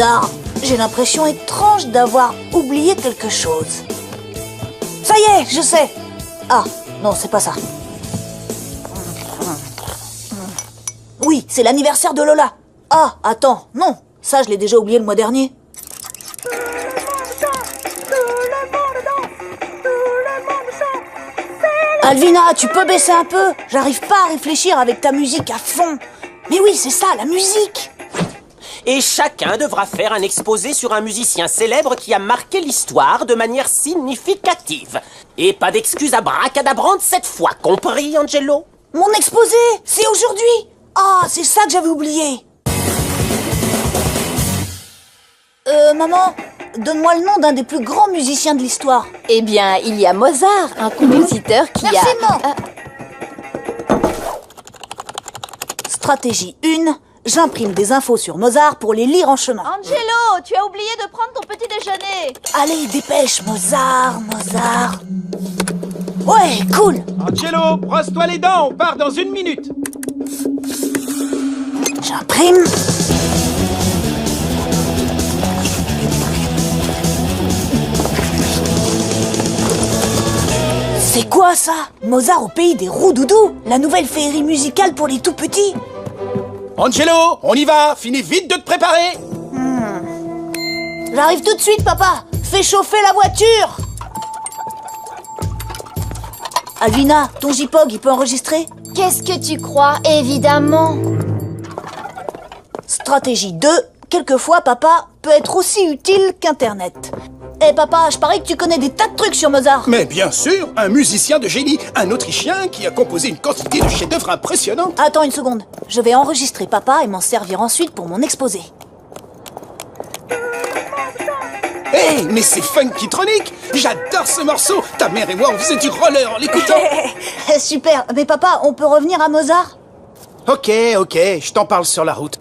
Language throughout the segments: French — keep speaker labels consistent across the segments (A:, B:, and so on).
A: bizarre. J'ai l'impression étrange d'avoir oublié quelque chose. Ça y est, je sais. Ah, non, c'est pas ça. Oui, c'est l'anniversaire de Lola. Ah, attends, non, ça je l'ai déjà oublié le mois dernier. Alvina, tu peux baisser un peu? J'arrive pas à réfléchir avec ta musique à fond. Mais oui, c'est ça, la musique.
B: Et chacun devra faire un exposé sur un musicien célèbre qui a marqué l'histoire de manière significative. Et pas d'excuses abracadabrantes cette fois, compris, Angelo?
A: Mon exposé, c'est aujourd'hui. Ah, c'est ça que j'avais oublié. Maman, donne-moi le nom d'un des plus grands musiciens de l'histoire.
C: Eh bien, il y a Mozart, un compositeur qui
A: Merci,
C: a...
A: maman. Stratégie 1, j'imprime des infos sur Mozart pour les lire en chemin.
C: Angelo, tu as oublié de prendre ton petit déjeuner.
A: Allez, dépêche, Mozart. Ouais, cool.
D: Angelo, brosse-toi les dents, on part dans 1 minute.
A: J'imprime. C'est quoi ça? Mozart au pays des roux-doudous, la nouvelle féerie musicale pour les tout petits.
D: Angelo, on y va, finis vite de te préparer.
A: J'arrive tout de suite, papa. Fais chauffer la voiture. Alvina, ton JPOG, il peut enregistrer?
C: Qu'est-ce que tu crois? Évidemment.
A: Stratégie 2, quelquefois papa peut être aussi utile qu'Internet. Eh papa, je parie que tu connais des tas de trucs sur Mozart.
D: Mais bien sûr, un musicien de génie, un Autrichien qui a composé une quantité de chefs-d'œuvre impressionnants.
A: Attends une seconde, je vais enregistrer papa et m'en servir ensuite pour mon exposé.
D: Hé, mais c'est Funkytronic! J'adore ce morceau! Ta mère et moi, on faisait du roller en l'écoutant!
A: Super, mais papa, on peut revenir à Mozart?
D: Ok, je t'en parle sur la route.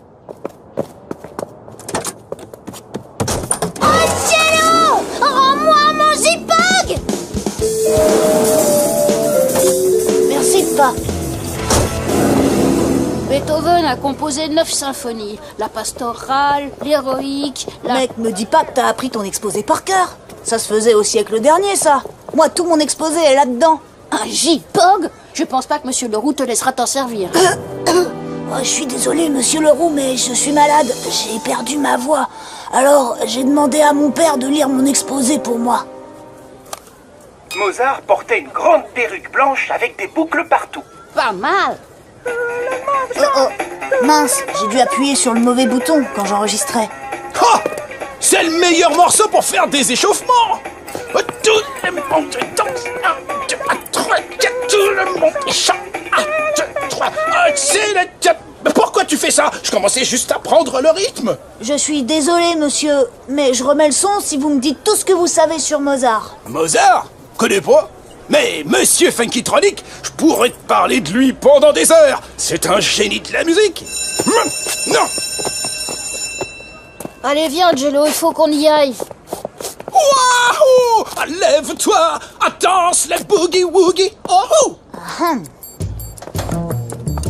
C: Angelo, rends-moi mon JPOG.
A: Merci, papa.
E: Beethoven a composé 9 symphonies. La pastorale, l'héroïque, la...
A: Mec, me dis pas que t'as appris ton exposé par cœur. Ça se faisait au siècle dernier, ça. Moi, tout mon exposé est là-dedans.
E: Un JPOG? Je pense pas que Monsieur Leroux te laissera t'en servir.
A: Oh, je suis désolé, monsieur Leroux, mais je suis malade. J'ai perdu ma voix. Alors, j'ai demandé à mon père de lire mon exposé pour moi.
F: Mozart portait une grande perruque blanche avec des boucles partout.
E: Pas mal.
A: Oh, mince, j'ai dû appuyer sur le mauvais bouton quand j'enregistrais.
D: Oh, c'est le meilleur morceau pour faire des échauffements! Tout le monde danse! 1, 2, 3, 4, tout le monde chante! 1, 2, 3, c'est la... Pourquoi tu fais ça? Je commençais juste à prendre le rythme!
A: Je suis désolé, monsieur, mais je remets le son si vous me dites tout ce que vous savez sur Mozart.
D: Mozart? Connais pas? Mais Monsieur Funkytronic, je pourrais te parler de lui pendant des heures! C'est un génie de la musique! Non!
E: Allez, viens, Angelo, il faut qu'on y aille.
D: Waouh! Lève-toi! Danse la boogie-woogie! Oh!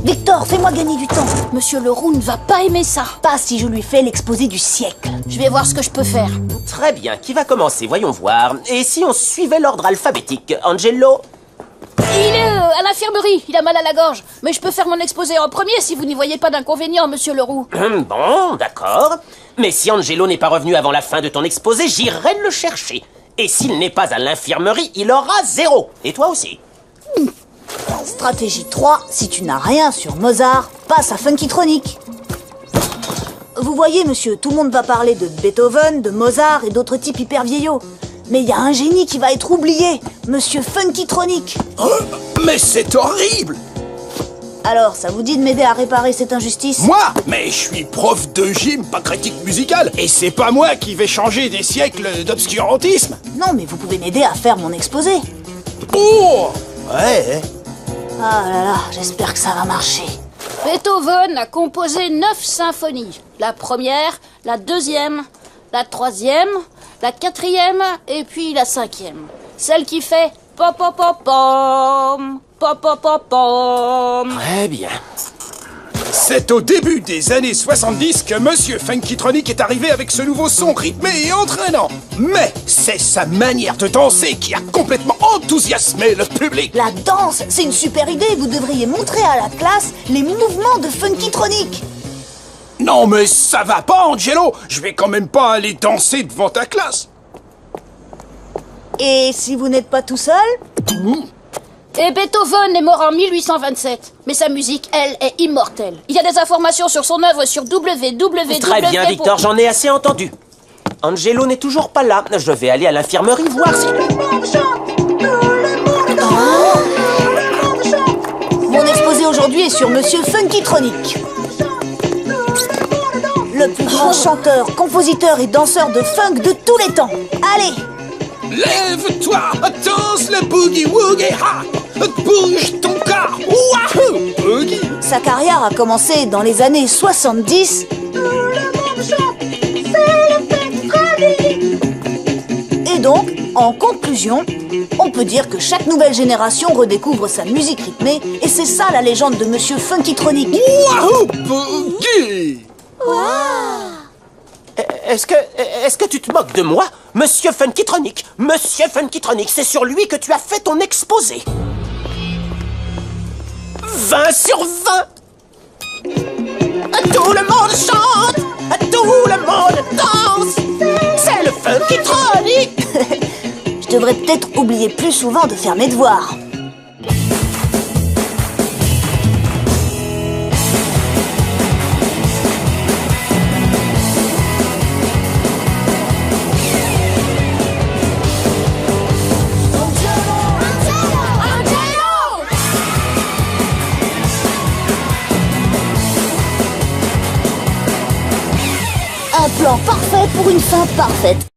A: Victor, fais-moi gagner du temps.
E: Monsieur Leroux ne va pas aimer ça.
A: Pas si je lui fais l'exposé du siècle.
E: Je vais voir ce que je peux faire.
B: Très bien, qui va commencer? Voyons voir. Et si on suivait l'ordre alphabétique? Angelo?
E: Il est à l'infirmerie, il a mal à la gorge. Mais je peux faire mon exposé en premier si vous n'y voyez pas d'inconvénient, Monsieur Leroux.
B: Bon, d'accord. Mais si Angelo n'est pas revenu avant la fin de ton exposé, j'irai le chercher. Et s'il n'est pas à l'infirmerie, il aura 0. Et toi aussi.
A: Stratégie 3, si tu n'as rien sur Mozart, passe à Funkytronic. Vous voyez, monsieur, tout le monde va parler de Beethoven, de Mozart et d'autres types hyper vieillots. Mais il y a un génie qui va être oublié, monsieur Funkytronic.
D: Oh, mais c'est horrible!
A: Alors, ça vous dit de m'aider à réparer cette injustice?
D: Moi? Mais je suis prof de gym, pas critique musicale, et c'est pas moi qui vais changer des siècles d'obscurantisme!
A: Non, mais vous pouvez m'aider à faire mon exposé.
D: Oh! Ouais!
A: Ah là là, j'espère que ça va marcher.
E: Beethoven a composé 9 symphonies. La première, la deuxième, la troisième, la quatrième et puis la cinquième. Celle qui fait pom pom pom pom pom pom pom.
B: Très bien.
D: C'est au début des années 70 que Monsieur Funkytronic est arrivé avec ce nouveau son rythmé et entraînant. Mais c'est sa manière de danser qui a complètement enthousiasmé le public.
A: La danse, c'est une super idée. Vous devriez montrer à la classe les mouvements de Funkytronic.
D: Non mais ça va pas, Angelo. Je vais quand même pas aller danser devant ta classe.
A: Et si vous n'êtes pas tout seul?
E: Et Beethoven est mort en 1827. Mais sa musique, elle, est immortelle. Il y a des informations sur son œuvre sur www.
B: Très bien, Victor, j'en ai assez entendu. Angelo n'est toujours pas là. Je vais aller à l'infirmerie voir si...
A: Mon exposé aujourd'hui est sur Monsieur Funkytronic. Le plus grand chanteur, compositeur et danseur de funk de tous les temps. Allez!
D: Lève-toi, danse le boogie-woogie, ha! Bouge ton corps, wahoo! Boogie!
A: Sa carrière a commencé dans les années 70. Et donc, en conclusion, on peut dire que chaque nouvelle génération redécouvre sa musique rythmée et c'est ça la légende de Monsieur Funkytronic.
D: Wahoo! Boogie!
B: Est-ce que tu te moques de moi? Monsieur Funkytronic, c'est sur lui que tu as fait ton exposé. 20 sur 20. Tout le monde chante, tout le monde danse. C'est le Funkytronic.
A: Je devrais peut-être oublier plus souvent de faire mes devoirs. Un plan parfait pour une fin parfaite.